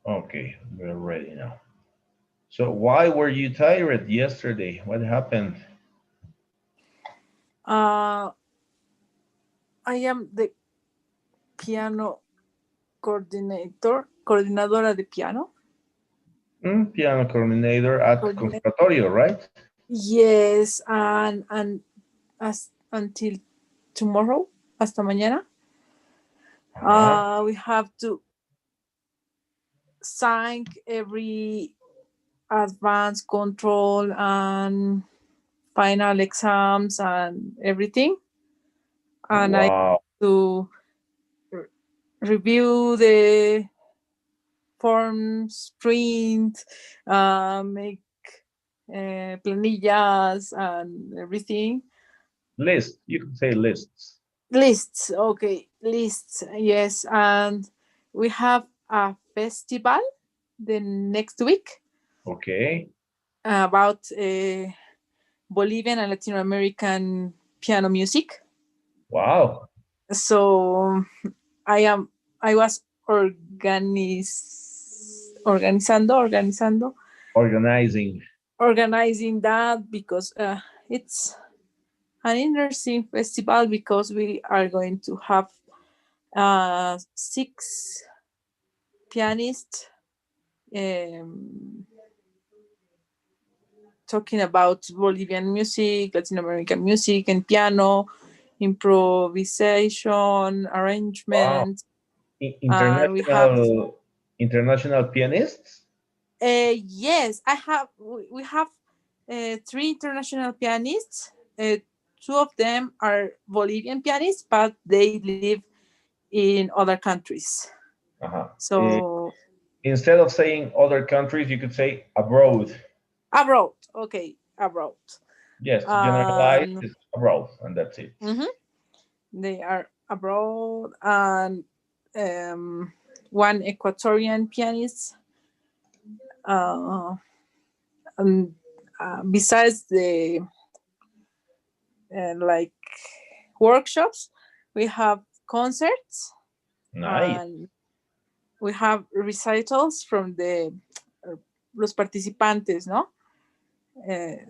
Okay, we're ready now. So why were you tired yesterday? What happened? Uh, I am the piano coordinadora de piano. Piano coordinator at Coordinate. Conservatorio, right? Yes, and as until tomorrow, hasta mañana, Uh-huh. we have to sign every advanced control and final exams and everything, and I Wow. to review the forms, print, make planillas and everything. List. You could say lists. Lists, okay, lists, yes. And we have a festival the next week Okay. about Bolivian and Latin American piano music. Wow. So I was Organizing. organizing that because it's an interesting festival because we are going to have six pianists um, talking about Bolivian music, Latin American music, and piano, improvisation, Wow. arrangement, and we have International pianists? yes, we have three international pianists. Two of them are Bolivian pianists, but they live in other countries. Uh-huh. So Instead of saying other countries, you could say abroad. abroad, okay, abroad. Yes, to generalize, And it's abroad, and that's it. mhm, they are abroad, and um, one Ecuadorian pianist. Uh, and besides the like workshops, we have concerts Nice. and we have recitals from the los participantes, no?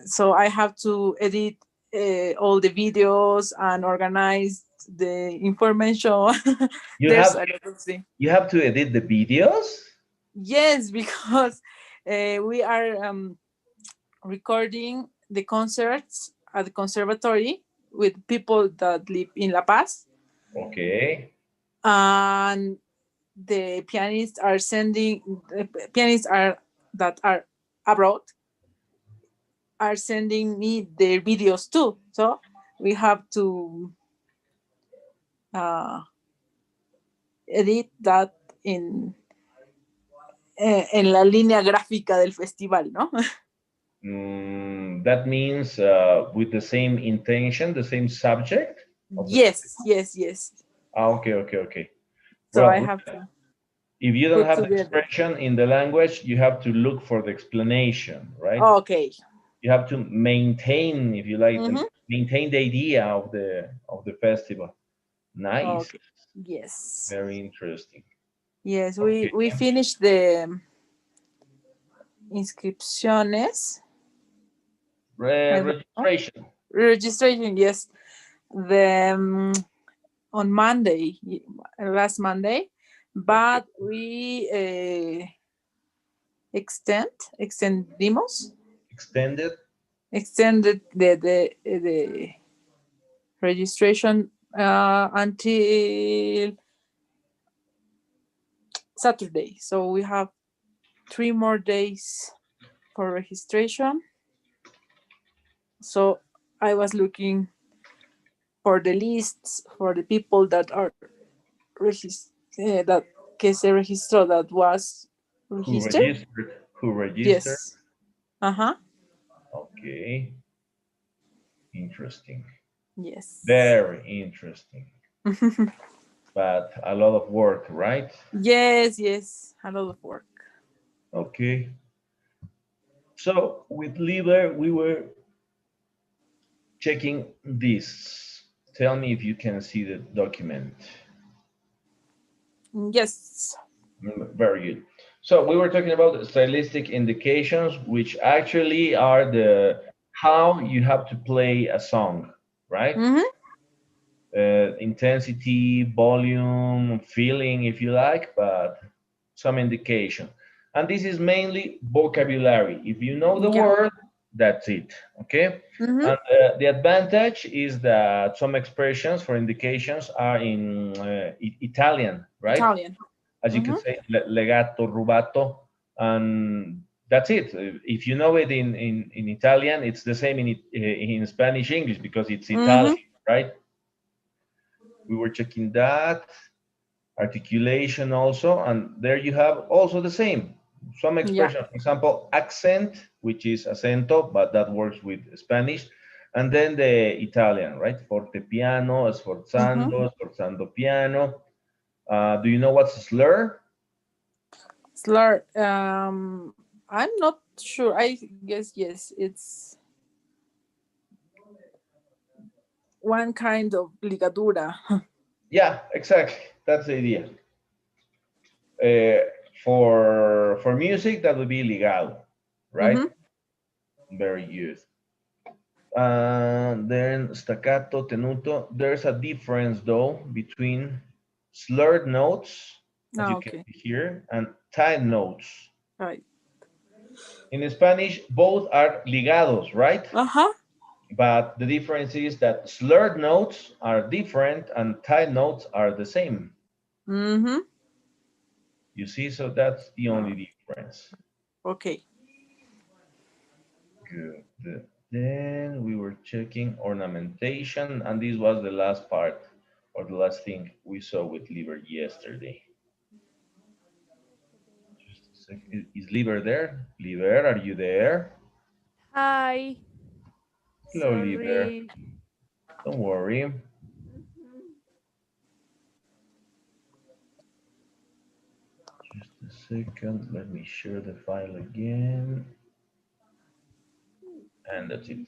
So I have to edit all the videos and organize the information. You There's have a lot of things. you have to edit the videos? Yes, because we are recording the concerts at the conservatory with people that live in La Paz, Okay. and the pianists are sending the pianists are that are abroad are sending me their videos too. So we have to uh, edit that en la línea gráfica del festival, ¿no? That means with the same intention, the same subject of the Yes, yes, yes. okay, okay, okay. So I Well, have to if you don't put have the together. expression in the language, you have to look for the explanation, right? Okay. You have to maintain, if you like, Mm-hmm. maintain the idea of the festival. Nice, Okay. Yes. very interesting. Yes, Okay, we finished the inscripciones. I don't know. registration. Registration, yes. The on Monday, last Monday, Okay, but we extendimos, extended. extended the registration until Saturday. So we have 3 more days for registration. So I was looking for the lists for the people that are that que se registró that was Who registered. registered? Who registered? Yes. Uh-huh. Okay, interesting. Yes. Very interesting. But a lot of work, right? Yes, yes. A lot of work. Okay. So with Liber, we were checking this. Tell me if you can see the document. Yes. Very good. So we were talking about stylistic indications, which actually are the how you have to play a song, right? Mm-hmm. Intensity, volume, feeling, if you like, but some indication. And this is mainly vocabulary. If you know the Yeah. word, that's it. Okay. Mm-hmm. And the advantage is that some expressions for indications are in Italian, right? Italian. As you Mm-hmm. could say, legato, rubato, and that's it. If you know it in Italian, it's the same in Spanish, English, because it's Italian, Mm-hmm. right? We were checking that articulation also, and there you have also the same. Some Yeah. expression, for example, accent, which is acento, but that works with Spanish, and then the Italian, right? Forte piano, Mm-hmm. sforzando, sforzando piano. Do you know what's a slur? Slur. I'm not sure. I guess yes. It's one kind of ligadura. Yeah, exactly. That's the idea. Uh, for music, that would be ligado, right? Mm-hmm. Very good. Then staccato, tenuto. There's a difference though between slurred notes, as Ah, you can okay. see here, and tight notes. Right. In Spanish, both are ligados, right? Uh-huh. But the difference is that slurred notes are different and tight notes are the same. Mm-hmm. You see, so that's the Uh, only difference. okay. Good. Then we were checking ornamentation, and this was the last part or the last thing we saw with Liver yesterday. Just a second. Is Liver there? Liver, are you there? Hi. Hello, Liver. Sorry. Don't worry. Mhm. Just a second. Let me share the file again. And that's it.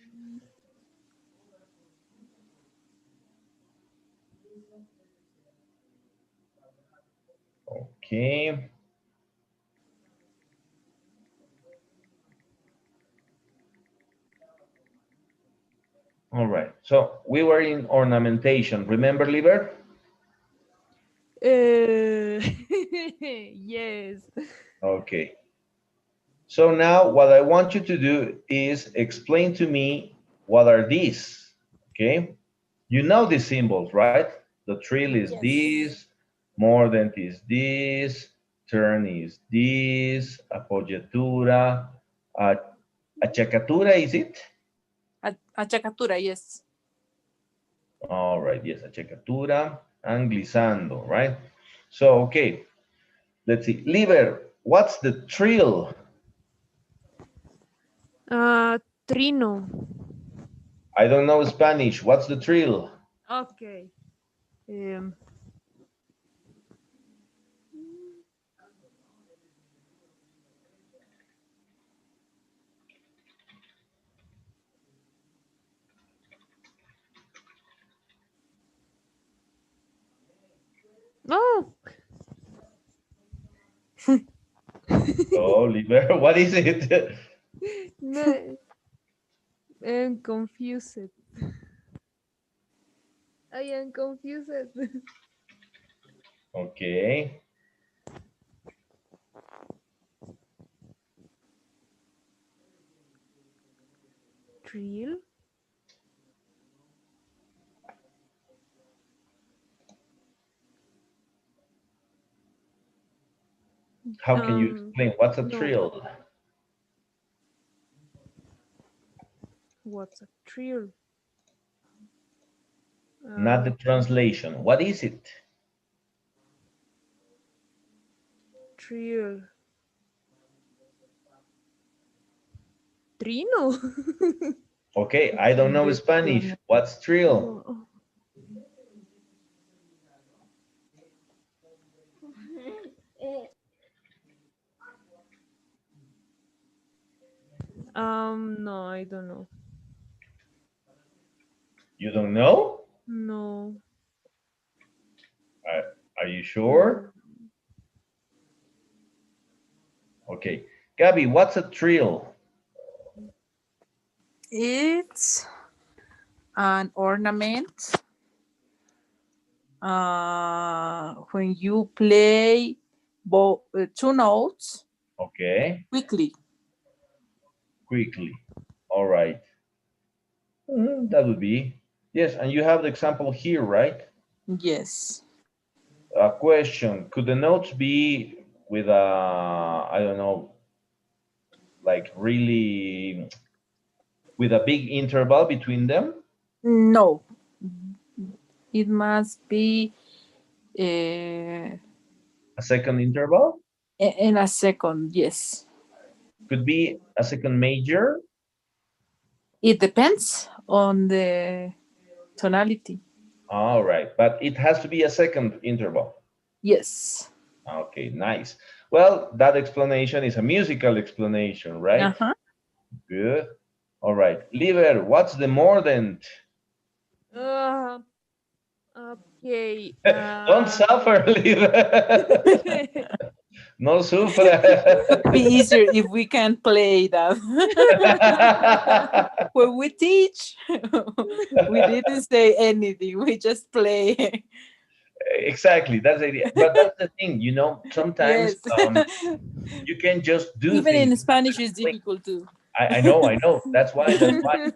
Okay. All right. So we were in ornamentation. Remember, Liver? Yes. Okay. So now what I want you to do is explain to me what are these, okay? You know these symbols, right? The trill is Yes. this, mordent is this, turn is this, appoggiatura, uh, acciaccatura is it? Achacatura, yes. All right, yes, acciaccatura, and glissando, right? So, okay, let's see. Liber, what's the trill? Trino. I don't know Spanish. What's the trill? Okay. Um, oh, Oh, Liber, what is it? no, I'm confused. I am confused. Okay. Trill? How can you explain what's a No. trill? What's a trill? Not the Uh, translation. What is it? Trill. Trino. Okay, I don't know Yo Spanish. no. What's trill? No. No, I don't know. You don't know? No. Are, are you Mm, sure? Okay. Gabby, what's a trill? It's an ornament when you play both two notes Okay. quickly. Quickly. All right. That would be. Yes, and you have the example here, right? Yes. A question. Could the notes be with a, I don't know, like really with a big interval between them? No. It must be uh, A second interval? in a second. Yes. Could be a second major? It depends on the tonality. All right, but it has to be a second interval. Yes. Okay, nice. Well, that explanation is a musical explanation, right? Uh-huh. Good. All right. Liver, what's the mordent? Uh, okay. Don't suffer, Liver. No sufra. Be easier if we can play that. When we teach, we didn't say anything. We just play. Exactly, that's the idea. But that's the thing, sometimes Yes. you can just do Even things. in Spanish is difficult too. I know, I know. That's why. That's why. Ye-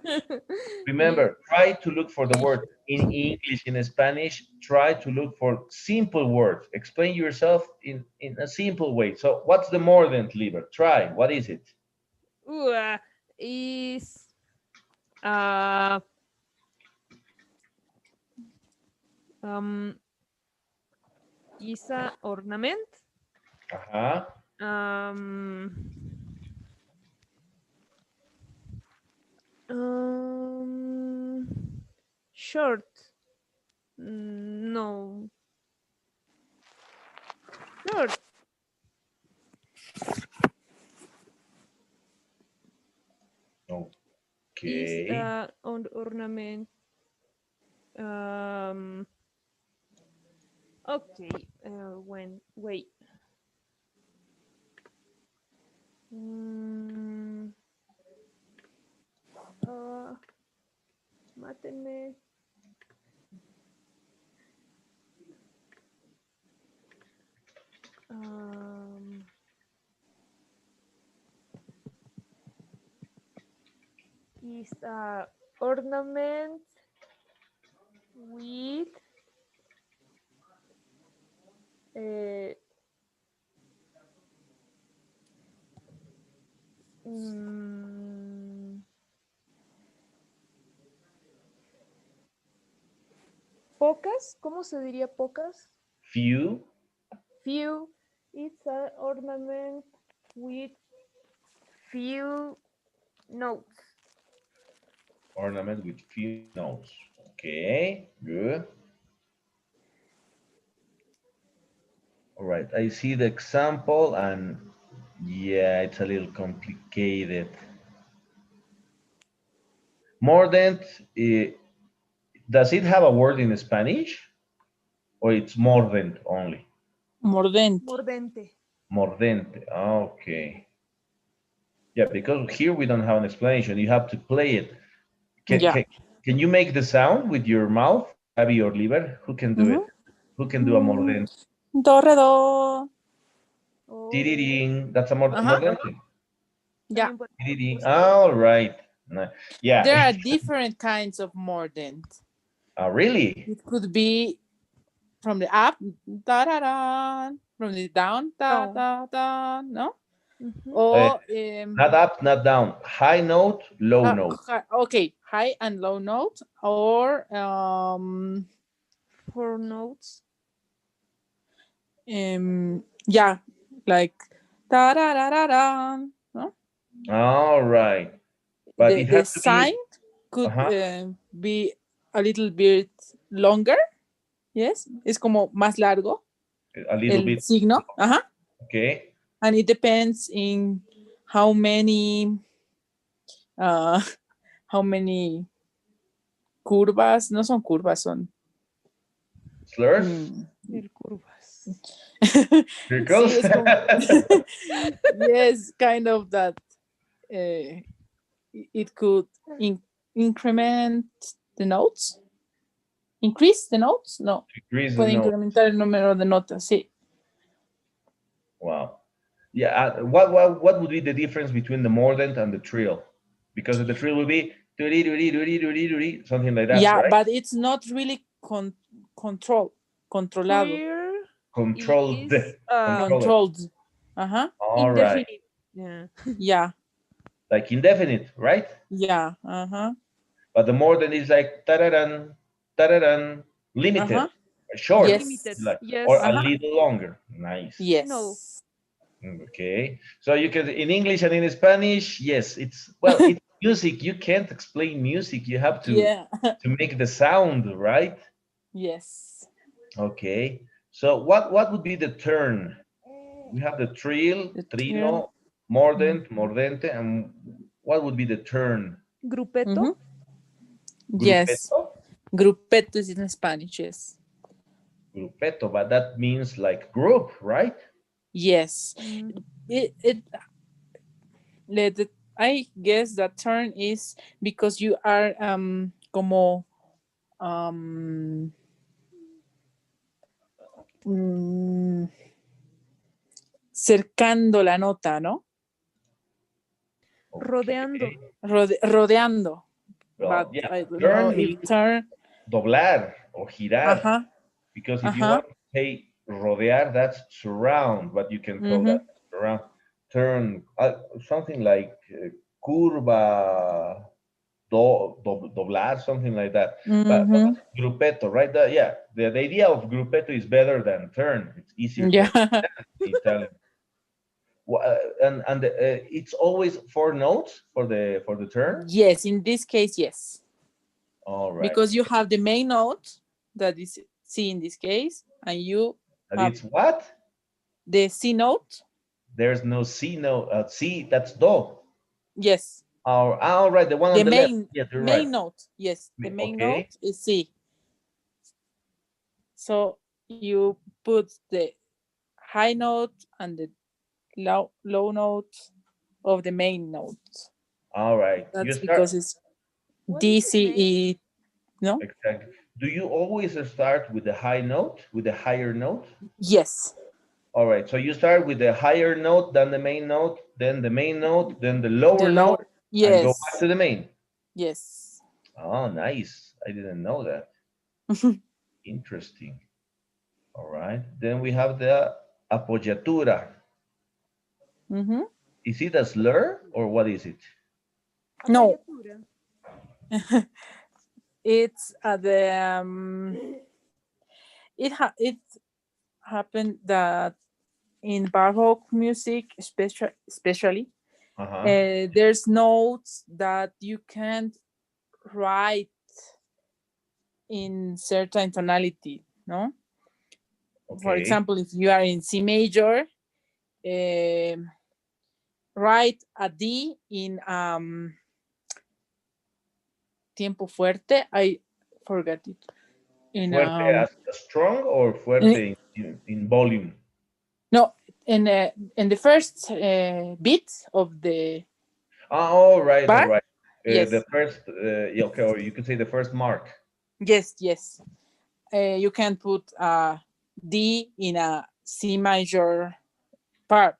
Remember, try to look for the word in English, in Spanish. Try to look for simple words. Explain yourself in a simple way. So, what's the mordent, Liver? Try. What is it? is uh um is a ornament Uh-huh. um um short. No, short is Okay. on ornament. um okay, when wait. mm, uh mátenme. um is ornament with uh, mm, pocas. ¿Cómo se diría pocas? Few. Few. It's an ornament with few notes. Ornament with few notes. Okay. Good. All right. I see the example, and yeah, it's a little complicated. Mordent, does it have a word in Spanish, or it's mordent only? Mordente. Mordente. Mordente. Okay. Yeah, because here we don't have an explanation. You have to play it. Can, Yeah. can, can you make the sound with your mouth, Abby or Liver? Who can do Mm-hmm. it? Who can do a mordente? Do, re, do. Oh, Tiriring. That's a Uh-huh. mordente. Yeah. también podemos Tiriring. buscar. All right. There Yeah. are different kinds of mordent. Really? It could be from the up, da da da, from the down, da Oh. da da, no? Mhm. Uh, Or not up, not down. High note, low note. okay, high and low note, or Four notes. yeah, like da da da da da, no? All right. But it The has to sign be could uh-huh, be a little bit longer. Yes, es como más largo a little el bit. signo. Ajá. Okay. And it depends in how many uh, how many curvas, no son curvas, son Slurs. mm, El curvas. Circles? Sí, es como, yes, kind of that it could increment the notes. Increase the notes? No. Increase the Puede note. incrementar el número de notas, sí. Wow. Yeah. What would be the difference between the mordent and the trill? Because the trill would be something like that, Yeah, right? but it's not really controlado. Clear Controlled. is Controlled. Uh-huh. All right. indefinite. Yeah. Yeah. Like indefinite, right? Yeah. Uh-huh. But the mordent is like tararan, tararan, limited, Uh-huh. short, Yes. Limited. like, Yes. or a Uh-huh. little longer. Nice. Yes. No. Okay. So you can, in English and in Spanish, yes, it's, well, it's music. You can't explain music. You have to, Yeah. to make the sound, right? Yes. Okay. So what would be the turn? We have the trill, The trino, turn. mordent, mordente, and what would be the turn? Grupeto. Mhm. Yes. Grupeto? Grupeto is in Spanish, yes. Grupeto, but that means like group, right? Yes. Mm. I guess that turn is because you are como mm, cercando la nota, ¿no? Rodeando. Rodeando. Well, But yeah, I don't know turn if means turn. doblar or girar. Ajá. Because if you want to say rodear, that's surround, but you can call that surround. Turn, something like curva, doblar, something like that. But grupeto, right? Yeah, the idea of grupeto is better than turn. It's easier to understand in Italian. And it's always 4 notes for the turn. Yes, in this case, yes. All right. Because you have the main note that is C in this case, and you And have it's what? the C note. There's no C note. C, that's do. Yes. All right, the one The on the main left. Yes, you're main right. note. Yes, the main Okay. note is C. So you put the high note and the low note of the main note. All right. That's because it's D, C, E, no? Exactly. Do you always start with the high note, with the higher note? Yes. All right. So you start with the higher note, then the main note, then the main note, then the lower note, yes. and go back to the main. Yes. Oh, nice. I didn't know that. Interesting. All right. Then we have the apoyatura. Is it a slur or what is it? No. It's the it happened that in Baroque music, especially, there's notes that you can't write in certain tonality, no? Okay. For example, if you are in C major, write a D in tiempo fuerte. I forgot it. In fuerte as strong or fuerte in volume? No, in the first beat of the all right, bar? All right. Yes. The first, okay, or you could say the first mark. Yes, yes. You can put a D in a C major part.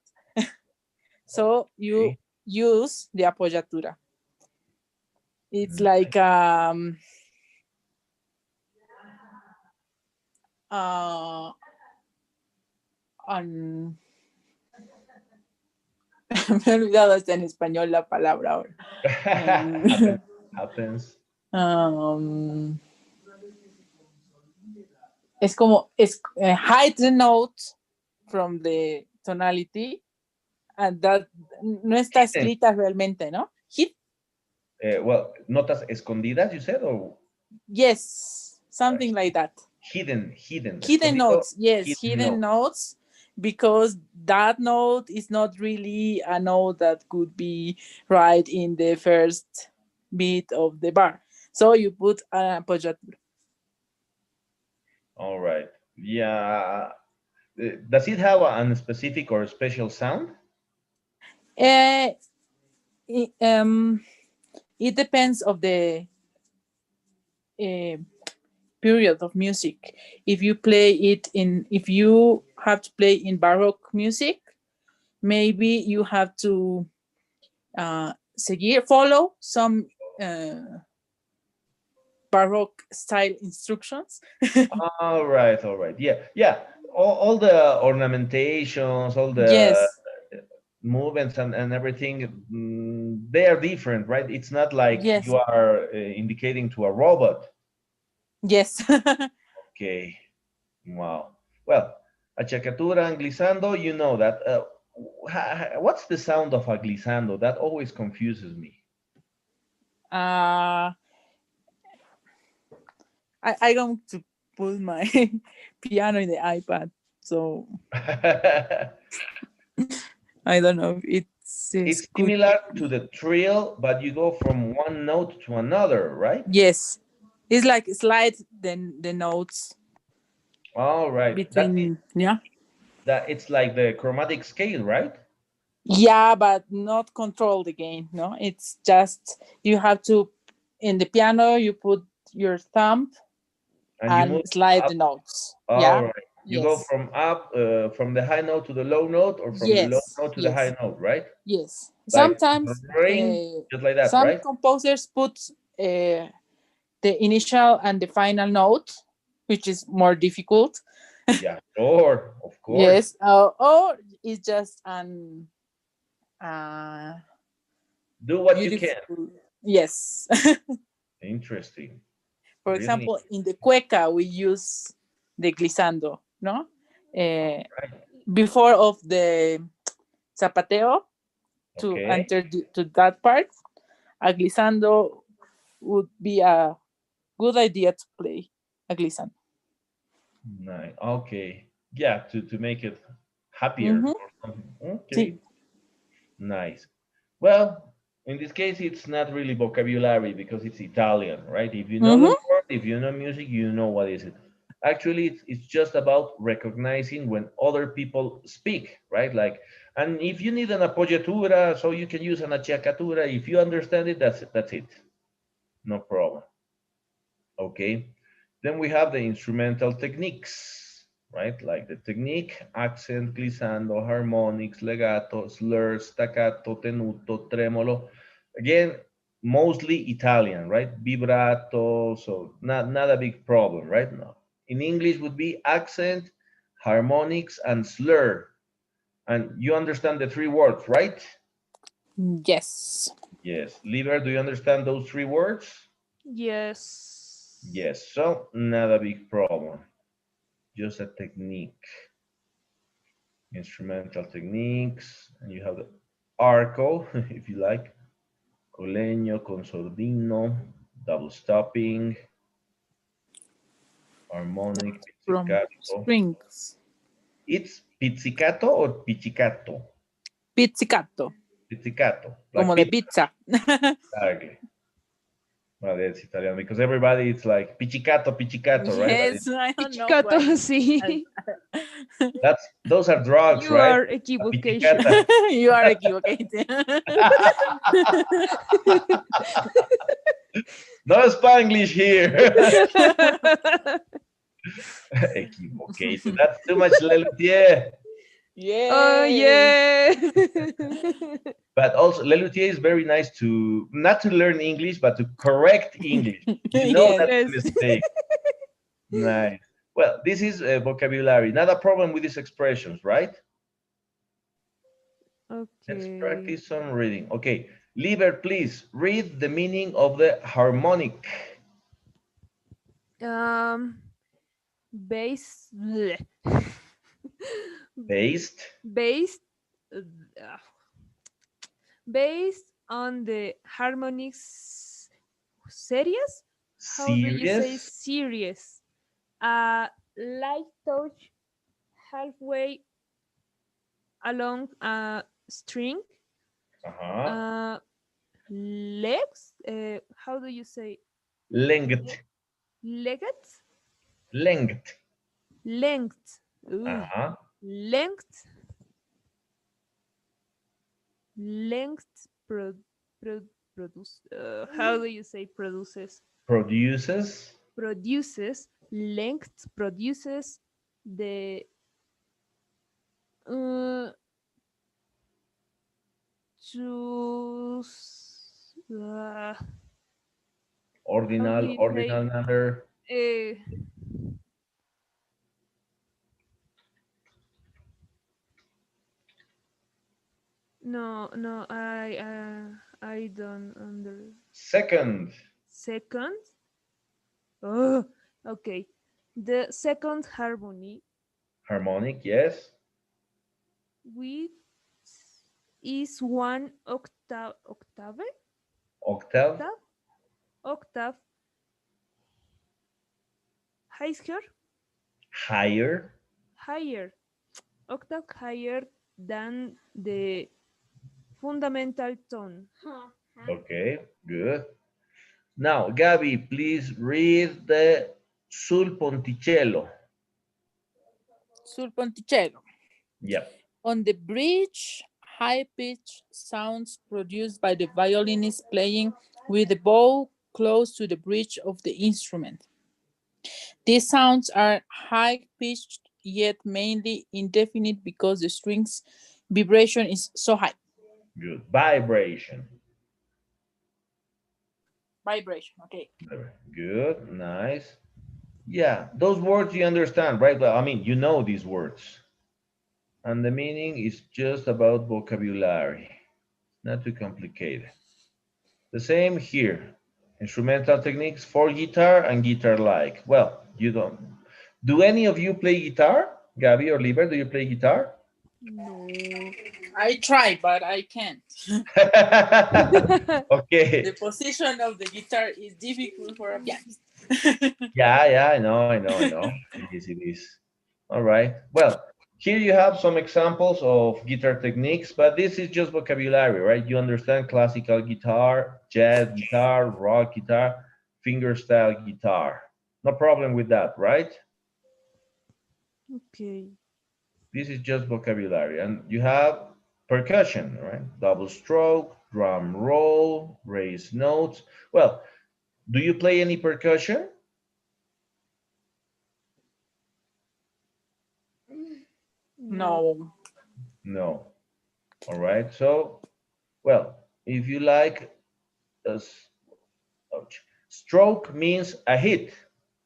So you use the apoyatura. It's like me he olvidado hasta en español la palabra ahora. Happens. Es como hide the note from the tonality and that no está escrita realmente, ¿no? Well, notas escondidas, you said, or yes, something like that. Hidden notes. Yes, hidden notes, because that note is not really a note that could be right in the first beat of the bar. So you put an apoyatura. All right. Yeah. Does it have a specific or special sound? Uh, it, it depends of the uh, period of music. If you play it in, if you have to play in baroque music, maybe you have to follow some baroque style instructions. All right. Yeah, yeah. All the ornamentations, all the Yes, movements and everything, they are different, right? It's not like you yes, are indicating to a robot. yes. Okay. Wow. Well, achacatura and glissando, you know that. What's the sound of a glissando? That always confuses me. uh, I going to put my piano in the iPad, so I don't know if it's It's good. similar to the trill, but you go from one note to another, right? Yes, it's like slide the notes All right. between. Yeah, That it's like the chromatic scale, right? yeah, but not control the game. No, it's just you have to in the piano you put your thumb And you and move slide up. the notes. All Yeah. right. You go Yes. from up, from the high note to the low note, or from the low Yes. note to the high Yes. note, right? Yes. Like Sometimes rain, just like that, some right? composers put the initial and the final note, which is more difficult. Yeah, sure, of course. Yes. Or it's just an uh, Do what you can. beautiful. Yes. Interesting. For Really? example, in the cueca, we use the glissando, no? Uh, Right. before of the zapateo to Okay. enter to that part, a glissando would be a good idea to play a glissando. Nice. Okay. Yeah, to make it happier Mm-hmm. or something. Sí. Okay. Nice. Well, in this case, it's not really vocabulary because it's Italian, right? If you know the Mm-hmm. word, if you know music, you know what is it. Actually, it's just about recognizing when other people speak, right? Like, and if you need an appoggiatura, so you can use an acciaccatura. If you understand it, that's it. No problem. Okay. Then we have the instrumental techniques, right? Like the technique, accent, glissando, harmonics, legato, slur, staccato, tenuto, tremolo. Again, mostly Italian, right? Vibrato, so not a big problem, right? No. In English would be accent, harmonics, and slur. And you understand the three words, right? Yes. Yes. Liber, do you understand those three words? Yes. Yes. So not a big problem. Just a technique, instrumental techniques, and you have the arco, if you like, colegno, consordino, double stopping, harmonic, From pizzicato. strings. It's pizzicato or pizzicato? Pizzicato, Pizzicato, like como de pizza, pizza. exactly. Well, that's Italian because everybody it's like pizzicato, pizzicato, right? But Yes, I don't know Pichicato, why. sí. those are drugs, You right? are A equivocation. pizzicata. You are equivocated. No Spanglish here. Equivocated. That's too much Lelutier. Oh Yay. yeah. But also, Lelutier is very nice to not to learn English, but to correct English. You know Yes. that's a Yes. mistake. Nice. Well, this is vocabulary. Not a problem with these expressions, right? Let's Okay. practice some reading. Okay, Liber, please read the meaning of the harmonic. Um, base, bleh. Based, based, uh, based on the harmonics series. How do you say serious. series? Light touch halfway along a string. Uh-huh. Uh, legs. How do you say Length. legged? Length. Length. Ooh. Uh-huh. length, pro, produce. How do you say produces? Produces. Produces length produces the uh, choose how do Ordinal, you say ordinal number. uh, no, I don't under Second. second. Oh, okay. The second harmony Harmonic, yes. with is one octave Octave. octave octave higher Higher. higher octave higher than the fundamental tone. Okay, good. Now, Gabby, please read the sul ponticello. Sul ponticello. Yep. On the bridge, high-pitched sounds produced by the violinist playing with the bow close to the bridge of the instrument. These sounds are high-pitched yet mainly indefinite because the strings vibration is so high. Good. Vibration. Vibration, okay. Good. Nice. Yeah, those words you understand, right? Well, I mean, you know these words. And the meaning is just about vocabulary. Not too complicated. The same here. Instrumental techniques for guitar and guitar-like. Well, you don't. Do any of you play guitar? Gabby or Liber, do you play guitar? No. I try, but I can't. Okay. The position of the guitar is difficult for a pianist. Yeah, I know. It is. All right. Well, here you have some examples of guitar techniques, but this is just vocabulary, right? You understand classical guitar, jazz guitar, rock guitar, fingerstyle guitar. No problem with that, right? Okay. This is just vocabulary. And you have percussion, right? Double stroke, drum roll, raise notes. Well, do you play any percussion? No. No. No. All right. So, well, if you like, a ouch, stroke means a hit,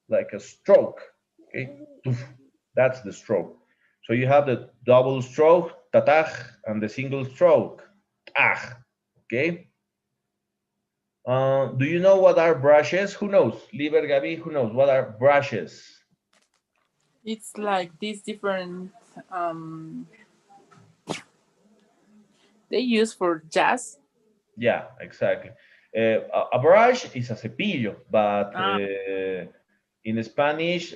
like a stroke. Okay. Toof. That's the stroke. So you have the double stroke, tatach, and the single stroke, ah. Okay. Do you know what are brushes? Who knows? Liber, Gabi, who knows? What are brushes? It's like these different um they use for jazz. Yeah, exactly. A brush is a cepillo, but Ah, in Spanish,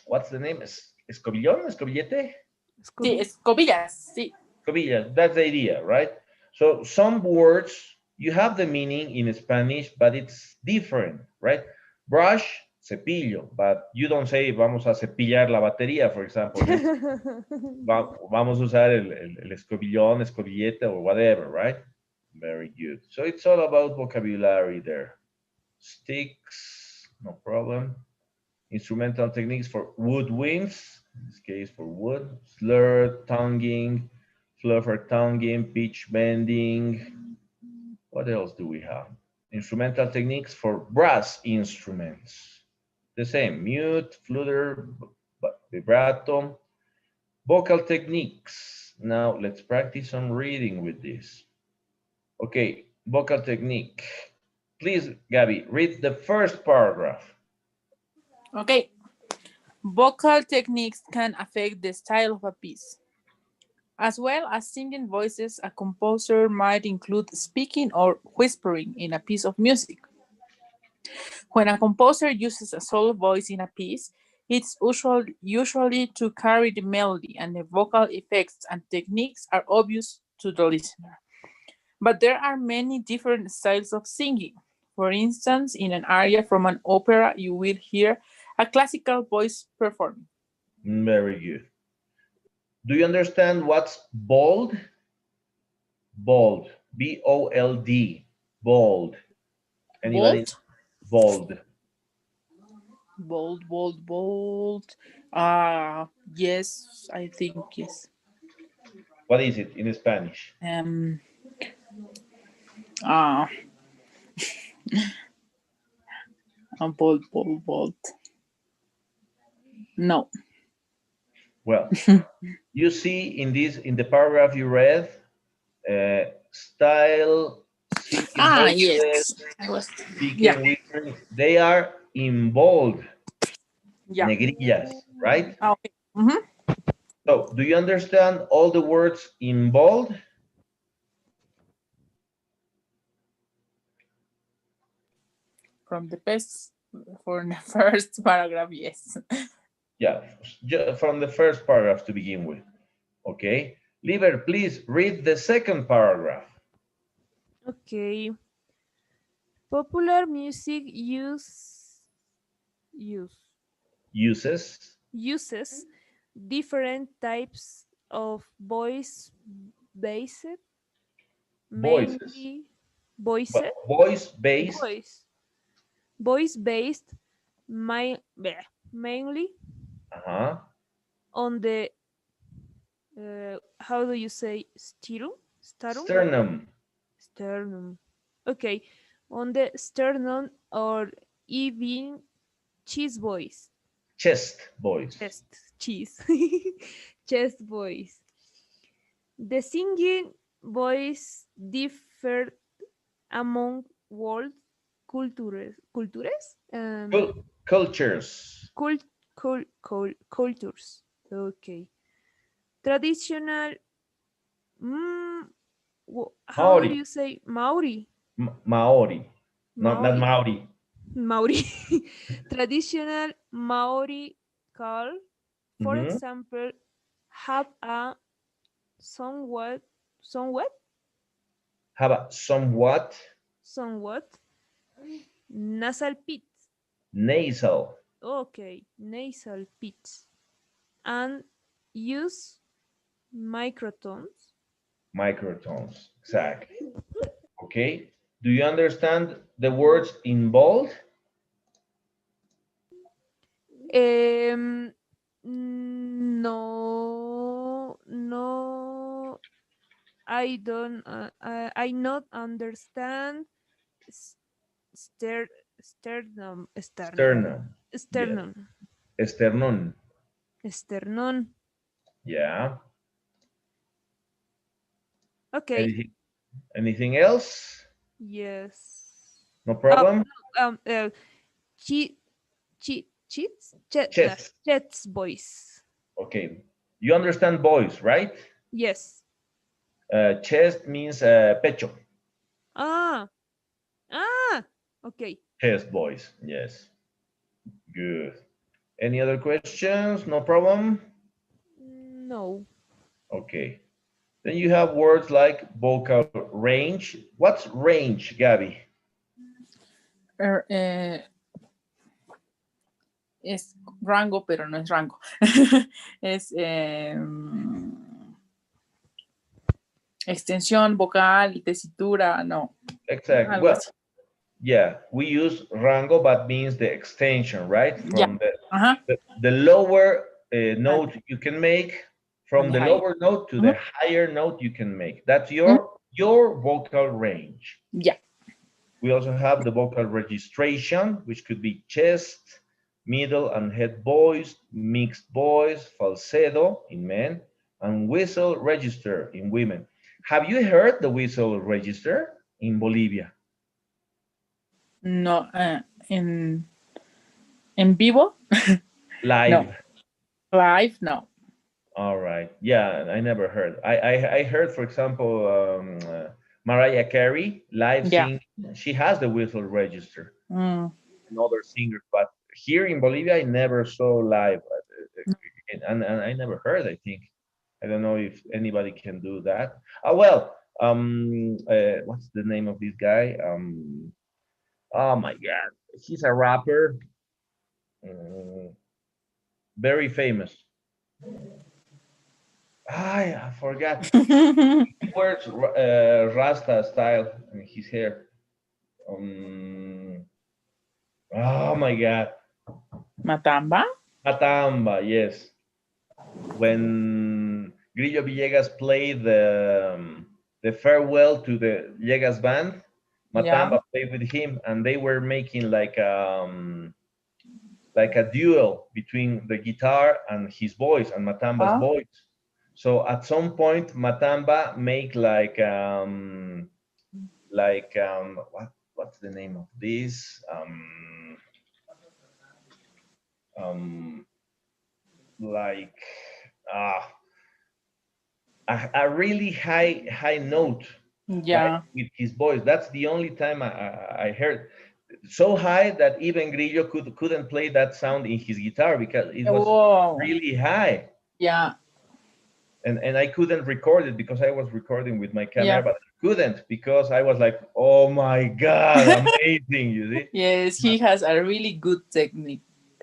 what's the name? Escobillón, escobillete, sí, Scooby. escobillas, sí. escobilla. That's the idea, right? So some words you have the meaning in Spanish, but it's different, right? Brush, cepillo, but you don't say vamos a cepillar la batería, for example. Vamos a usar el escobillón, escobillete, or whatever, right? Very good. So it's all about vocabulary there. Sticks, no problem. Instrumental techniques for woodwinds, in this case for wood. Slur, tonguing, fluffer tonguing, pitch bending. What else do we have? Instrumental techniques for brass instruments. The same, mute, flutter, vibrato. Vocal techniques. Now let's practice some reading with this. Okay, vocal technique. Please, Gabby, read the first paragraph. Okay. Vocal techniques can affect the style of a piece. As well as singing voices, a composer might include speaking or whispering in a piece of music. When a composer uses a solo voice in a piece, it's usually to carry the melody, and the vocal effects and techniques are obvious to the listener. But there are many different styles of singing. For instance, in an aria from an opera, you will hear a classical voice performing. Very good. Do you understand what's bold? Bold. B-O-L-D. Bold. Anybody? Bolt? Bold. Bold, bold, bold. Yes, I think yes. What is it in Spanish? Ah, bold, bold, bold. No. Well, you see in the paragraph you read, style, singing voices, Yes. I was. Yeah. speaking with, they are in bold, Yeah. negrillas, right? Okay. Mm-hmm. So, do you understand all the words in bold? From the best for the first paragraph, yes. Yeah, from the first paragraph to begin with. Okay. Liver, please read the second paragraph. Okay. Popular music Uses, uses different types of voice-based, voices. mainly voice, Well, voice-based. voice, voice-based, mainly Uh-huh. on the how do you say Sternum, sternum. Okay, on the sternum or even cheese voice, chest voice. chest cheese, chest voice. The singing voice differed among world cultures, Cultures. cultures. Okay, traditional. Mm, how do Maori. you say Maori? Maori. Not Maori. Maori. Maori. Traditional Maori call, for Mm-hmm. example, have a somewhat, somewhat, How about somewhat somewhat nasal pit. nasal? Okay, nasal pit, and use microtones. Microtones. Exactly. Okay. Do you understand the words in bold? Um, no, no, I don't. I not understand. s- Ster, Sternum. Yes. sternum, Esternón. sternum. Yeah. Okay. Anything, anything else? Yes. No Oh problem? no. Che, cheats, Chest. Chet's voice. Okay. You understand voice, right? Yes. Chest means pecho. Ah. Ah. Okay. Chest voice. Yes. Good. Any other questions? No problem? No. Okay. Then you have words like vocal range. What's range, Gabby? Er, es rango, pero no es rango. Es extensión vocal, tesitura, no. Exactly. Algo Well, así. yeah, we use rango, but means the extension, right? Ya. From Ajá. the lower note you can make, from And the high. lower note to the higher note you can make. That's Mhm. your vocal range. Ya. We also have the vocal registration, which could be chest, middle and head voice, mixed voice, falsetto in men, and whistle register in women. Have you heard the whistle register in Bolivia? No, en vivo, no. Live. Live, no. All right. Yeah, I never heard. I heard, for example, Mariah Carey live Ya. sing. She has the whistle register. Mm. And other singers, but here in Bolivia, I never saw live, and I never heard. I think I don't know if anybody can do that. Well, what's the name of this guy? Oh my God, he's a rapper, very famous. I forgot. He wears Rasta style in his hair. Um, oh my God. Matamba? Matamba, yes. When Grillo Villegas played the farewell to the Villegas band, Yeah. Matamba played with him, and they were making like a duel between the guitar and his voice and Matamba's Ah, voice. So at some point, Matamba make what's the name of this? Um, like uh, a really high note, right, yeah. with his voice. That's the only time I heard so high that even Grillo couldn't play that sound in his guitar because it was Whoa. really high. Yeah. And I couldn't record it because I was recording with my camera, Yeah. but I couldn't because I was like, oh my God, amazing, you see? Yes, he has a really good technique,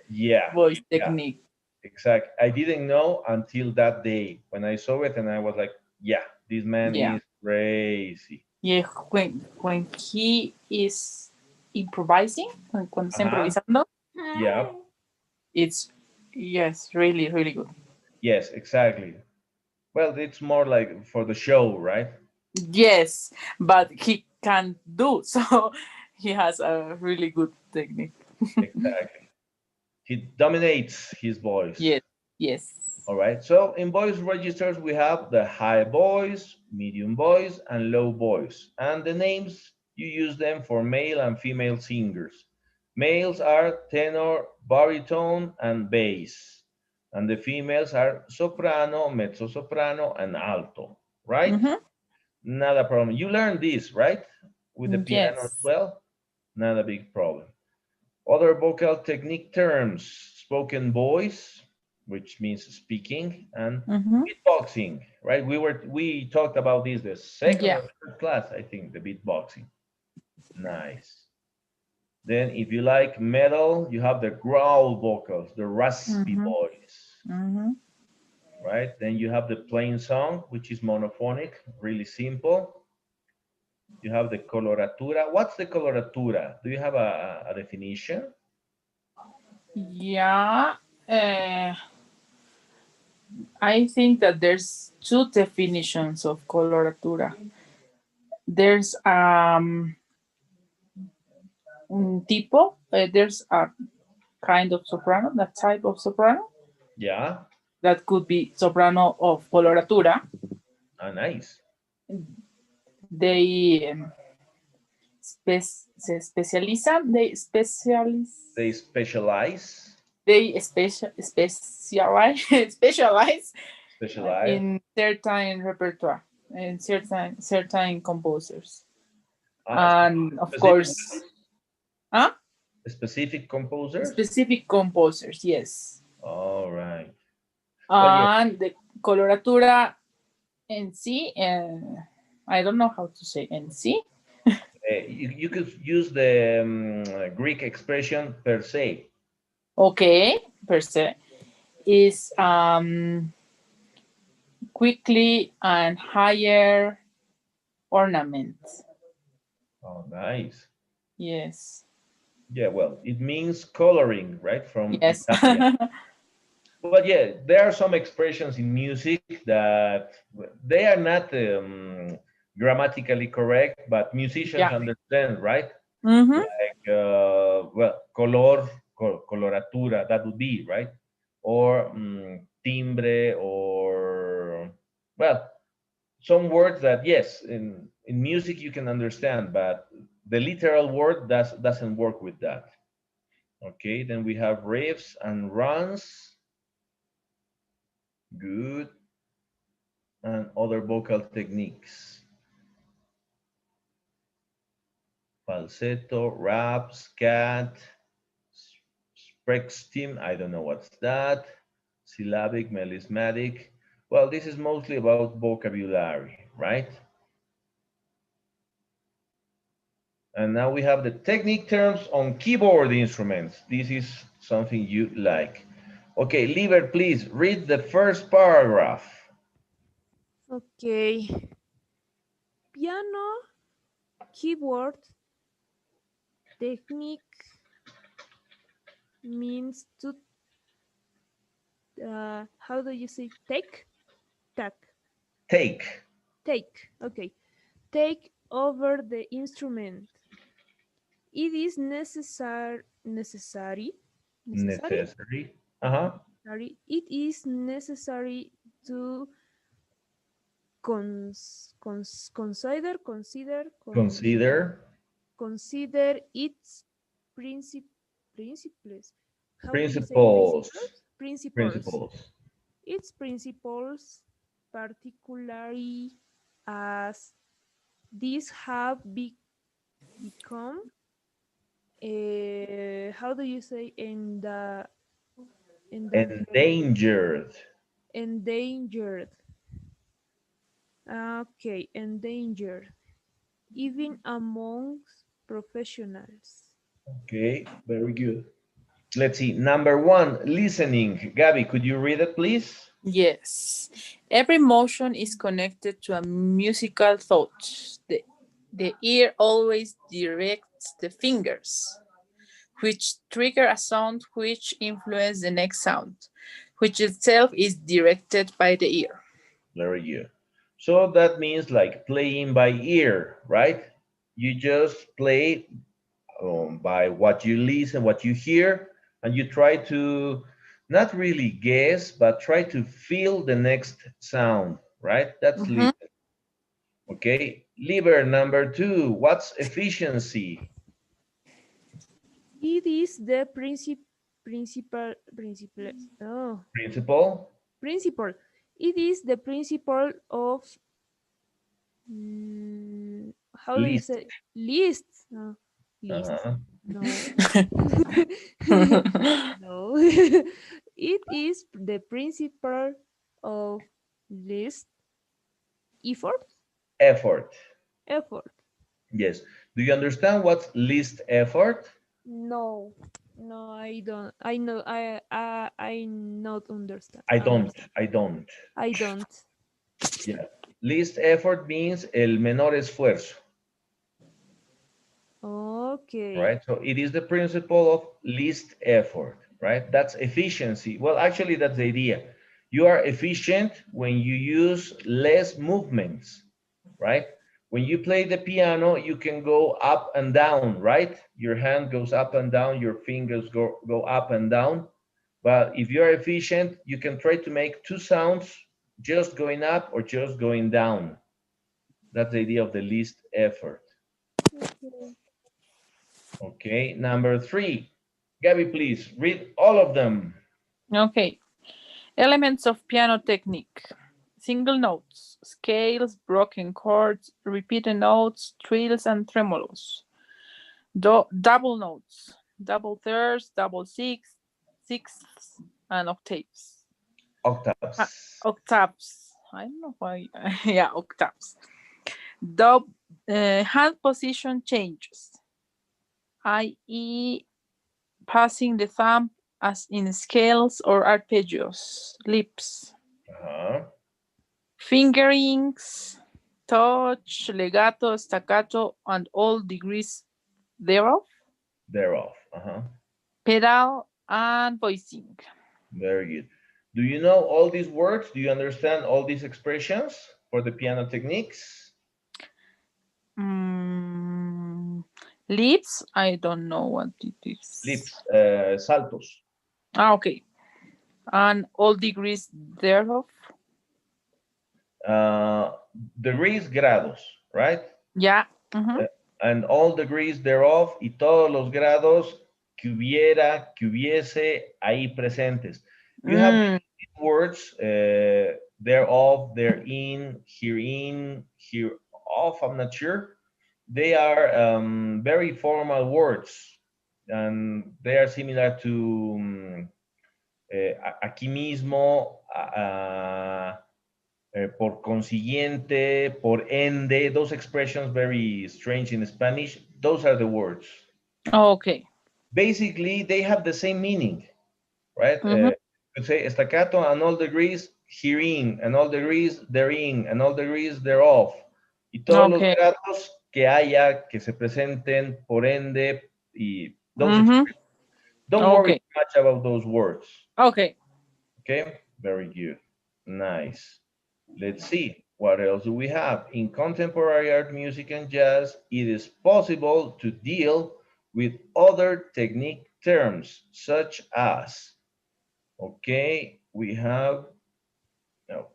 Yeah, voice yeah, technique. exactly. I didn't know until that day when I saw it and I was like, yeah, this man Yeah. is crazy. Yeah, when he is improvising, cuando está Uh-huh. improvisando, Yeah, it's yes, really, really good. yes, exactly. Well, it's more like for the show, right? Yes, but he can do so. He has a really good technique. Exactly. He dominates his voice. Yes, yes. All right. So in voice registers, we have the high voice, medium voice, and low voice. And the names, you use them for male and female singers. Males are tenor, baritone, and bass. And the females are soprano, mezzo soprano, and alto. Right? Mm-hmm. Not a problem. You learned this, right? With the piano as Yes. well? Not a big problem. Other vocal technique terms, spoken voice, which means speaking, and Mm-hmm. beatboxing, right? We talked about this the second Yeah. or third class, I think, the beatboxing. Nice. Then if you like metal, you have the growl vocals, the raspy Mm-hmm. voice, Mm-hmm. right? Then you have the plain song, which is monophonic, really simple. You have the coloratura. What's the coloratura? Do you have a definition? Yeah. Uh, I think that there's two definitions of coloratura. There's un tipo, there's a kind of soprano, that type of soprano Yeah. that could be soprano of coloratura. Ah, nice. They se specializan, They specialize. they specialize specialize Specialize. in certain repertoire and certain composers, Ah, and of specific course, huh? specific composers. Specific composers, yes. All right. Well, yeah. And the coloratura en sí, I don't know how to say en sí. You could use the Greek expression per se. Okay, per se is quickly and higher ornament. Oh, nice. Yes. Yeah. Well, it means coloring, right? From Yes. Italian. But yeah, there are some expressions in music that they are not grammatically correct, but musicians Yeah. understand, right? Mm-hmm. Like, well, coloratura, that would be, right? Or timbre, or, well, some words that, yes, in music you can understand, but the literal word doesn't work with that. Okay, then we have riffs and runs. Good. And other vocal techniques. Falsetto, rap, scat, sprechstimme, I don't know what's that. Syllabic, melismatic. Well, this is mostly about vocabulary, right? And now we have the technique terms on keyboard instruments. This is something you like. Okay, Liber, please read the first paragraph. Okay. Piano, keyboard, technique means to, how do you say take? Tak. Take. Take. Okay. Take over the instrument. It is necessary. Necessary. Uh-huh. Sorry. It is necessary to Consider consider its princip principles. How do you say principles. principles? Principles. Principles. Its principles, particularly as these have become, how do you say, Endangered. endangered. Okay, endangered, even amongst professionals. Okay, very good. Let's see. Number one, listening. Gabby, could you read it, please? Yes. Every motion is connected to a musical thought. The ear always directs the fingers, which trigger a sound which influence the next sound, which itself is directed by the ear. Very good. So that means like playing by ear, right? You just play by what you listen, what you hear, and you try to not really guess, but try to feel the next sound, right? That's Mhm. listen. Okay. Liver number two. What's efficiency? It is the principal, oh, Principle. principle. It is the principle of, how do you List. say, list? No, list. Uh-huh. No. No. It is the principle of least effort. Effort. Effort. Yes. Do you understand what's least effort? No. No, I don't. I know. I not understand. I don't. Understand. I don't. I don't. Yeah. Least effort means el menor esfuerzo, Okay. right? So it is the principle of least effort, right? That's efficiency. Well, actually, that's the idea. You are efficient when you use less movements, right? When you play the piano, you can go up and down, right? Your hand goes up and down, your fingers go up and down. But if you're efficient, you can try to make two sounds just going up or just going down. That's the idea of the least effort. Okay. Okay, number three. Gabby, please read all of them. Okay. Elements of piano technique: single notes, scales, broken chords, repeated notes, trills, and tremolos. Double notes, double thirds, double sixths, and octaves. Octaves. Octaves. I don't know why. Yeah, octaves. Dub, hand position changes, i.e., passing the thumb as in scales or arpeggios, lips. Uh-huh. Fingerings, touch, legato, staccato, and all degrees thereof. Thereof. Uh-huh. Pedal and voicing. Very good. Do you know all these words? Do you understand all these expressions for the piano techniques? Mm, lips, I don't know what it is. Lips, saltos. Okay. And all degrees thereof. Uh, Degrees, grados, right? Yeah. Mhm. And all degrees thereof y todos los grados que hubiera, que hubiese ahí presentes. You have Mm. these words, thereof, therein, herein, hereof, I'm not sure. They are very formal words, and they are similar to aquí mismo, por consiguiente, por ende, those expressions very strange in Spanish. Those are the words. Okay. Basically, they have the same meaning, right? Mhm. could say staccato and all degrees herein, and all degrees therein, and all degrees thereof. Y todos los Okay. grados que haya, que se presenten, por ende, y those Mm-hmm. expressions. Don't worry Okay. too much about those words. Okay. Okay, very good. Nice. Let's see. What else do we have? In contemporary art, music, and jazz, it is possible to deal with other technique terms, such as, okay, we have, no,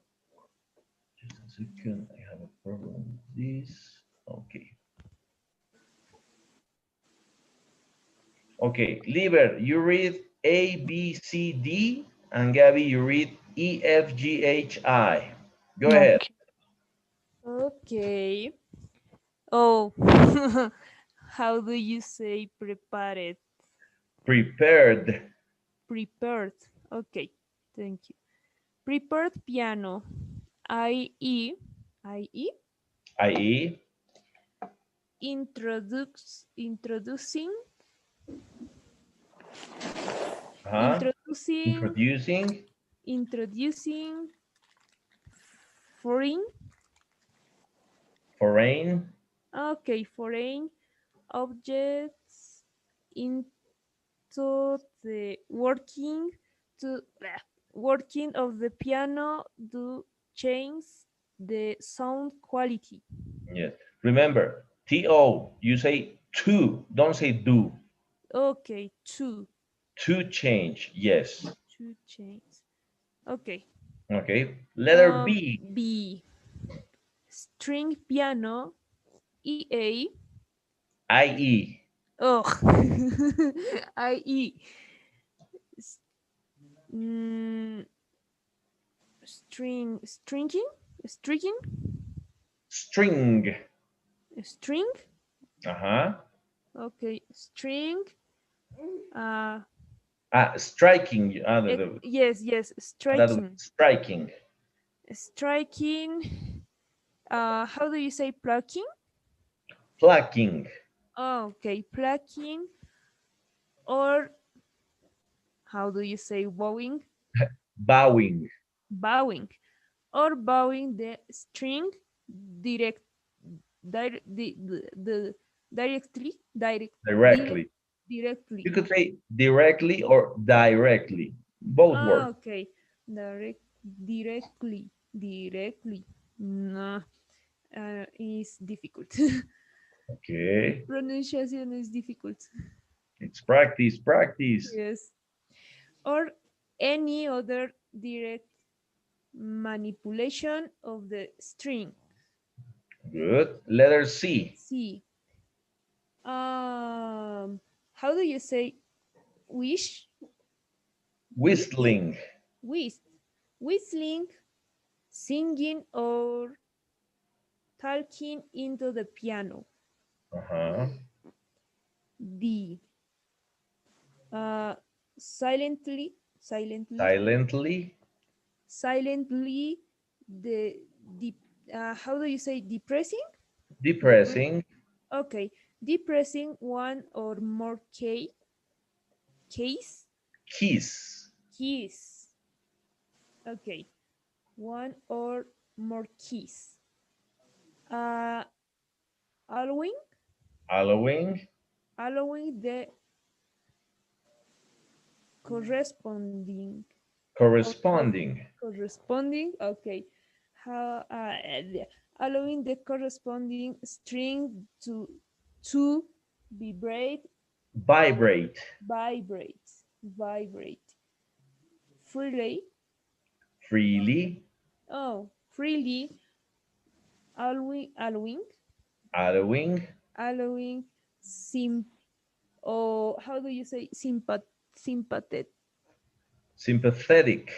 just a second, I have a problem with this. Okay. Okay, Liber, you read A, B, C, D, and Gabby, you read E, F, G, H, I. Go ahead. Okay. Okay. Oh, how do you say prepared? Prepared. Prepared. Okay, thank you. Prepared piano. I.e. I.e. I.E. Introducing Uh-huh. introducing Introducing. introducing foreign Foreign. foreign objects into the to working of the piano to change the sound quality. Yes. Remember, T-O, you say to, don't say do. Okay, To change, yes. to change. Okay. Okay. Letter B. B. String piano. EA. I-E. Oh, IE. S- mm, stringing, stringing, String. string. Uh-huh. Okay, string. Uh, Striking. yes, yes, That was striking, striking. striking. How do you say plucking? Plucking. Oh, okay, plucking. Or how do you say bowing? Bowing. Bowing, or bowing the string direct, the Directly. directly. You could say directly or directly. Both Ah, work. okay. Directly. No, is difficult. Okay. Pronunciation is difficult. It's practice, practice. Yes. Or any other direct manipulation of the string. Good. Letter C. C. How do you say wish? Wish? Whistling. Whist. Whistling, singing, or talking into the piano. Uh-huh. D. Uh, silently, silently, Silently. silently. The how do you say depressing? Depressing. Okay, depressing one or more case Kiss. keys. Okay, one or more keys. Uh, allowing Allowing. allowing the corresponding Corresponding. corresponding. Okay, how allowing the corresponding string to vibrate Vibrate. vibrate freely. Freely. Oh, freely Allowing. allowing sim or how do you say sympathetic Sympathetic.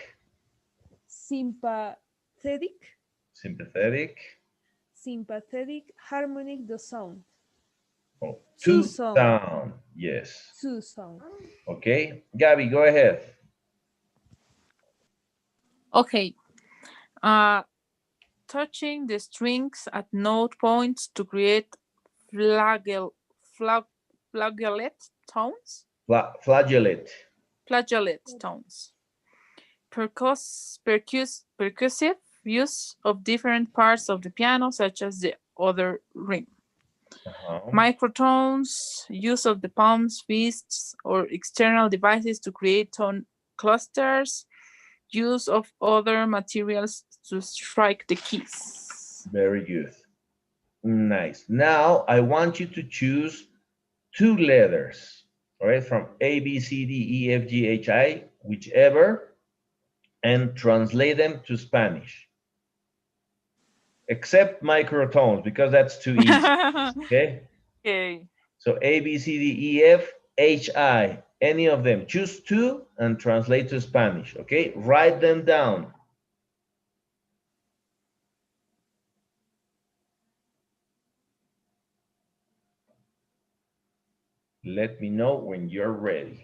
sympathetic Sympathetic. sympathetic harmonic the sound Oh, to to sound sound. Yes. to sound. Okay. Gabby, go ahead. Okay. Touching the strings at note points to create flagell, flagellate tones. Flagellate. Flagellate tones. percussive use of different parts of the piano, such as the other rim. Microtones, use of the palms, fists, or external devices to create tone clusters, use of other materials to strike the keys. Very good. Nice. Now I want you to choose 2 letters, all right, from A, B, C, D, E, F, G, H, I, whichever, and translate them to Spanish. Except microtones, because that's too easy. Okay? Okay. So A, B, C, D, E, F, H, I, any of them. Choose 2 and translate to Spanish. Okay? Write them down. Let me know when you're ready.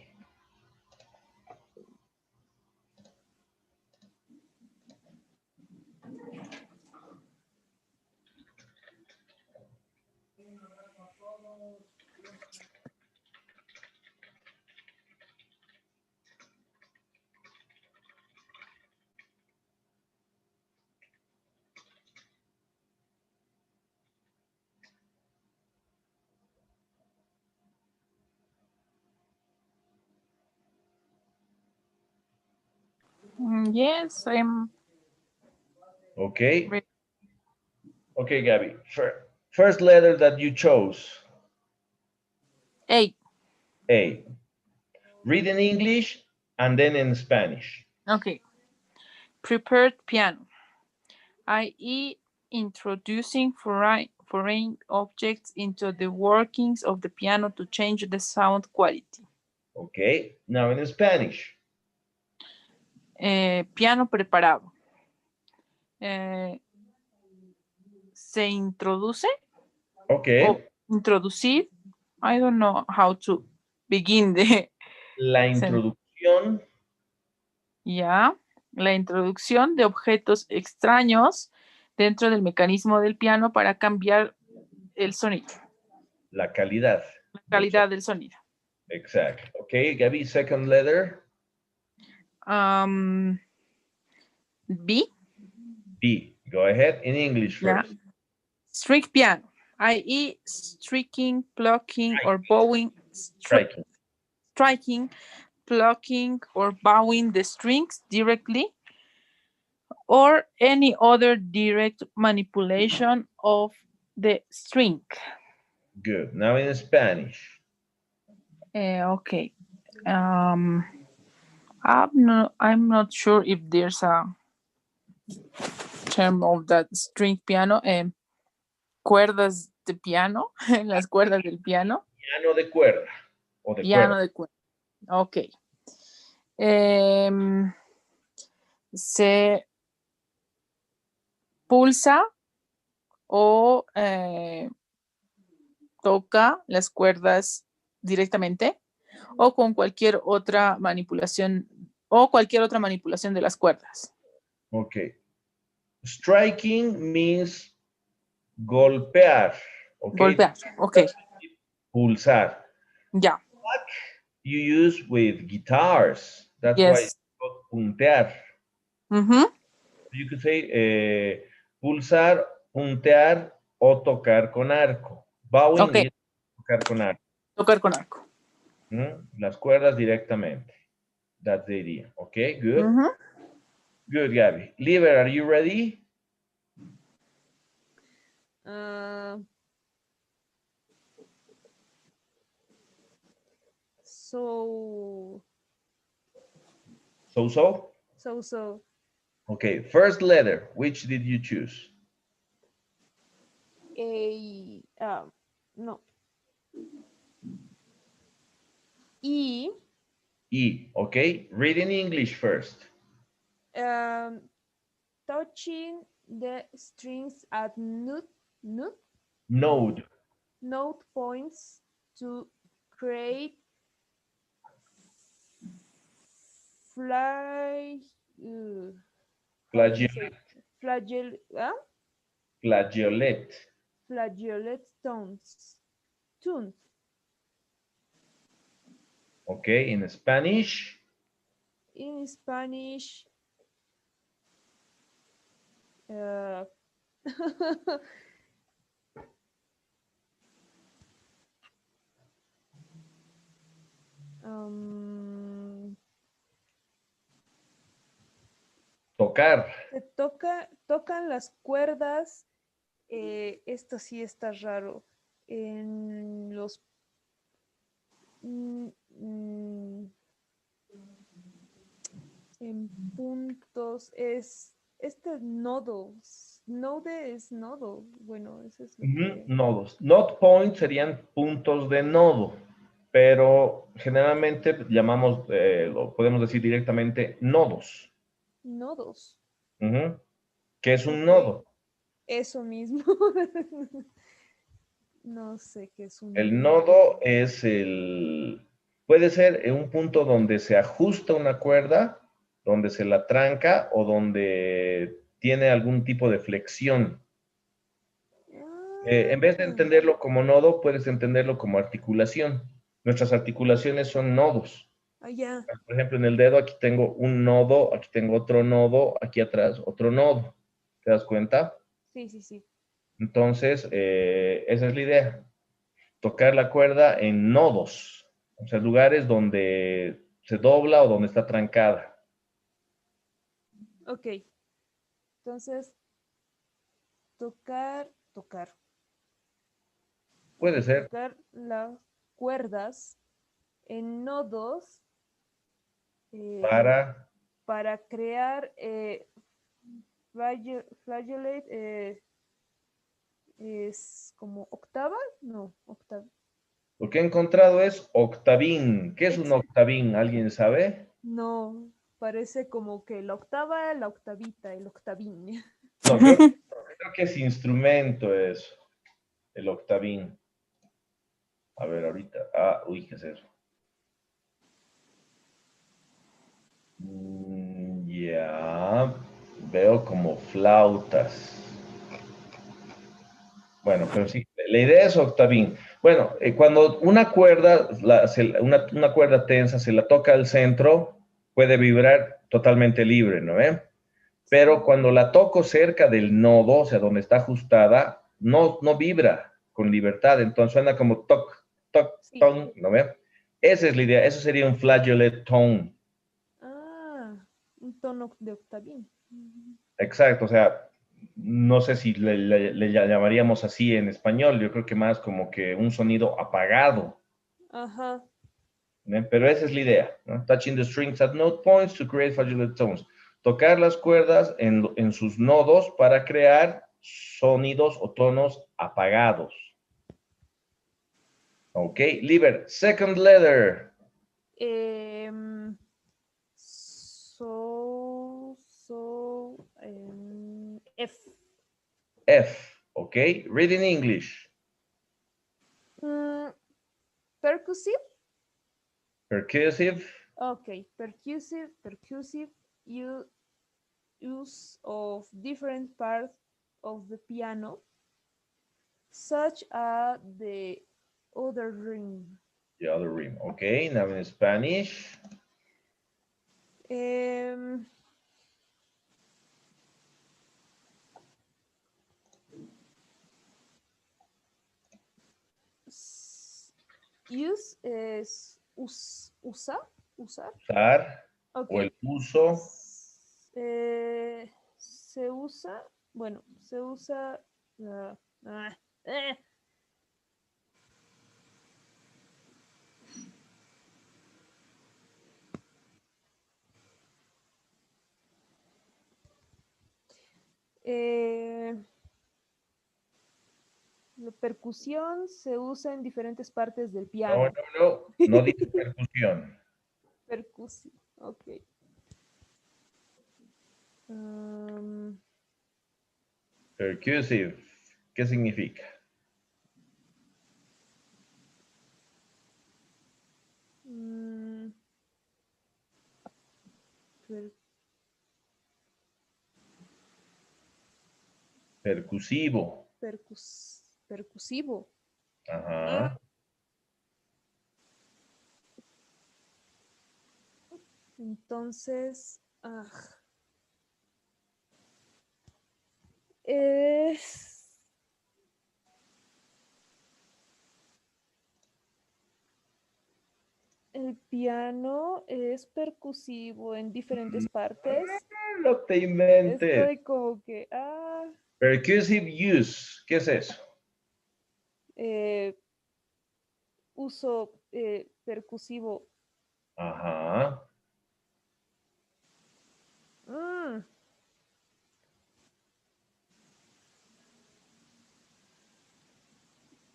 Yes, I'm Okay? ready. Okay, Gabby. First letter that you chose. A. A. Read in English and then in Spanish. Okay. Prepared piano, i.e. introducing foreign objects into the workings of the piano to change the sound quality. Okay. Now in Spanish. Piano preparado. Se introduce Okay. o introducir. I don't know how to begin the La sentence. introducción. Ya. La introducción de objetos extraños dentro del mecanismo del piano para cambiar el sonido, La calidad. la calidad del sonido. Exact. Okay, Gabby, second letter. B. B. Go ahead. In English Yeah. first. String piano, i.e. striking, plucking, or bowing, Striking. striking, plucking, or bowing the strings directly, or any other direct manipulation of the string. Good. Now in Spanish. Okay. I'm not sure if there's a term of that string piano. Cuerdas de piano, las cuerdas del piano. Piano de cuerda. O de Piano cuerda. de cuerda. Ok. Se pulsa o toca las cuerdas directamente o con cualquier otra manipulación de las cuerdas. Okay. Striking means golpear. Okay. Golpear. Ok. Pulsar. Ya. You use with guitars. That's why it's Yes. called puntear. You could say pulsar, puntear o tocar con arco. Bowing Ok. is tocar con arco. Tocar con arco. Las cuerdas directamente. That's the idea. Okay, good. Good, Gabby. Liber, are you ready? So. Okay, first letter. Which did you choose? No. E. E. Okay, read in English first. Touching the strings at note points to create flageolet tones. Okay, in Spanish. In Spanish, Uh, um, Tocar. tocan las cuerdas. Esto sí está raro. En los mm, mm, en puntos es nodos. Node es nodo. Bueno, eso es lo que. Nodos. Node points serían puntos de nodo, pero generalmente llamamos, lo podemos decir directamente nodos. Nodos. Ujú. ¿Qué es un Ok, nodo? eso mismo. No sé qué es El un nodo. nodo puede ser en un punto donde se ajusta una cuerda, donde se la tranca o donde tiene algún tipo de flexión. En vez de Ah, entenderlo como nodo, puedes entenderlo como articulación. Nuestras articulaciones son nodos. allá. Por ejemplo, en el dedo aquí tengo un nodo, aquí tengo otro nodo, aquí atrás otro nodo. ¿Te das cuenta? Sí, sí, sí. Entonces, esa es la idea. Tocar la cuerda en nodos, o sea, lugares donde se dobla o donde está trancada. Ok. Entonces, tocar. Ok, Puede ser tocar las cuerdas en nodos para, para crear flageolate es como octava, no, octava. lo que he encontrado es octavín. ¿Qué es un Exacto. octavín? ¿Alguien sabe? No, parece como que la octava, la octavita, el octavín. No, creo que es instrumento eso, el octavín. A ver, ahorita. Uy, ¿qué es eso? Ya, veo como flautas. Bueno, pero sí, la idea es octavín. Bueno, cuando una cuerda, una cuerda tensa se la toca al centro, puede vibrar totalmente libre, ¿no ve? Pero Sí, cuando la toco cerca del nodo, o sea, donde está ajustada, no vibra con libertad, entonces suena como toc, toc, sí. ton, ¿no ve? Esa es la idea, eso sería un flageolet tone. Ah, un tono de octavín. Exacto, o sea, no sé si le llamaríamos así en español, yo creo que más como que un sonido apagado. Ajá. ¿Eh? Pero esa es la idea, ¿no? Touching the strings at note points to create flageolet tones. Tocar las cuerdas en sus nodos para crear sonidos o tonos apagados. Ok, Liber, second letter, Em, F. F. Ok, read in English. Mm, percussive. Percussive, Okay, percussive use of different parts of the piano, such as the other ring. the other rim. Ok, now in Spanish. Um, use es usar. Usar o Ok. el uso. Se usa, bueno, se usa la... ah, eh, eh, la percusión se usa en diferentes partes del No, piano. no dice percusión. Percusión, ok. Um, Percussive, ¿qué significa? mm, per- Percusivo. percusivo. Ah, Ajá. entonces, es el piano es percusivo en diferentes partes. No te inventes. Estoy como que, Percussive use. ¿Qué es eso? uso percusivo. Ajá. Mm,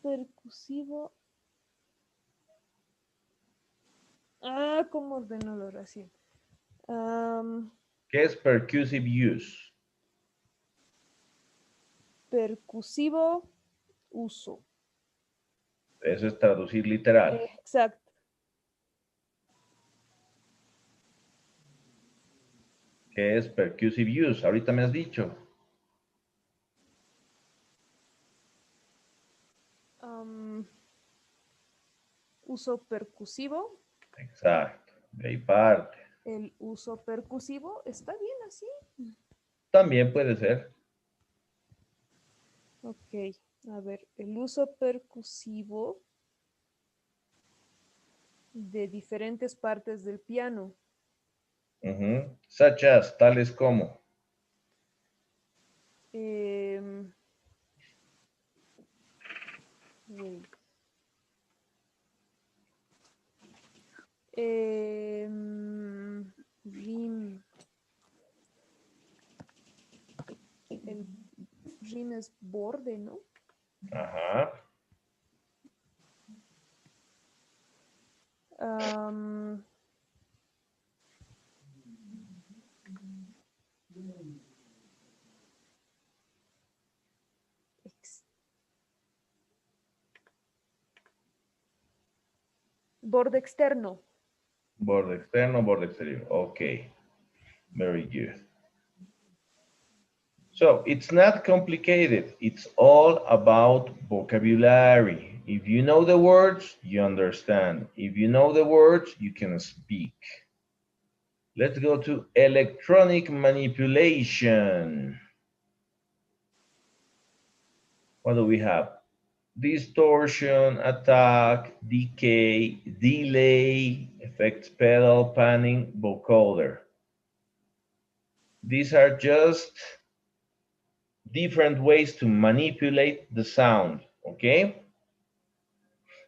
percusivo. ¿Cómo ordeno la oración? ¿Qué es percussive use? Percusivo uso. Eso es traducir literal. Exacto. ¿Qué es percussive use? Ahorita me has dicho. Uso percusivo. Exacto. De ahí parte. El uso percusivo está bien así. También puede ser. Ok, a ver, el uso percusivo de diferentes partes del piano. Such as, tales como. Wait. Rim. El rim es borde, ¿no? Ajá. Borde externo. Borde externo, borde exterior. Ok. Very good. So it's not complicated. It's all about vocabulary. If you know the words, you understand. If you know the words, you can speak. Let's go to electronic manipulation. What do we have? Distortion, attack, decay, delay, effects pedal, panning, vocoder. These are just different ways to manipulate the sound, okay?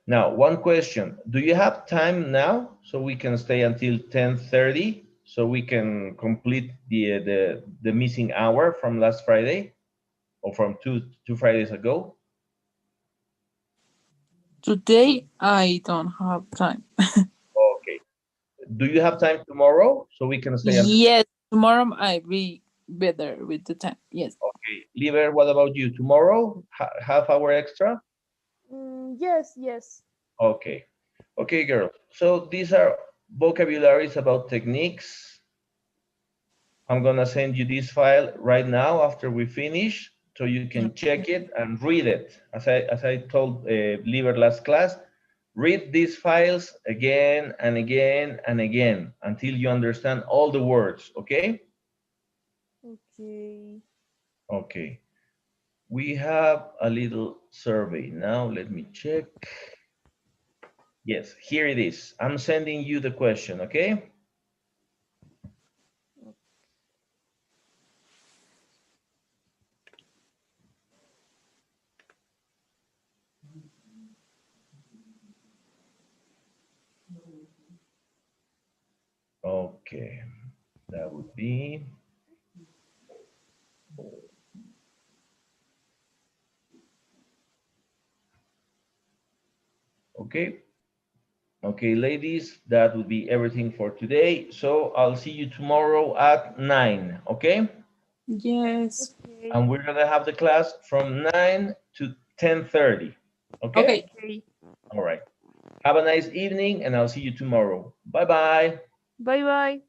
Now, one question. Do you have time now so we can stay until 10:30 so we can complete the missing hour from last Friday or from two Fridays ago? Today I don't have time. Okay. Do you have time tomorrow so we can stay until... Yes, tomorrow I be better with the time. Yes. Okay. Liber, what about you? Tomorrow, half hour extra? Yes, yes. Okay. Okay, girl. So these are vocabularies about techniques. I'm gonna send you this file right now after we finish so you can check it and read it. As I told Liber last class, read these files again and again and again until you understand all the words, okay? Okay. Okay. We have a little survey. Now let me check. Yes, here it is. I'm sending you the question, okay? Okay, that would be... Okay. Okay, ladies, that would be everything for today. So I'll see you tomorrow at 9, okay? Yes. Okay. And we're gonna have the class from 9 to 10:30, okay? Okay. All right. Have a nice evening and I'll see you tomorrow. Bye-bye. Bye bye.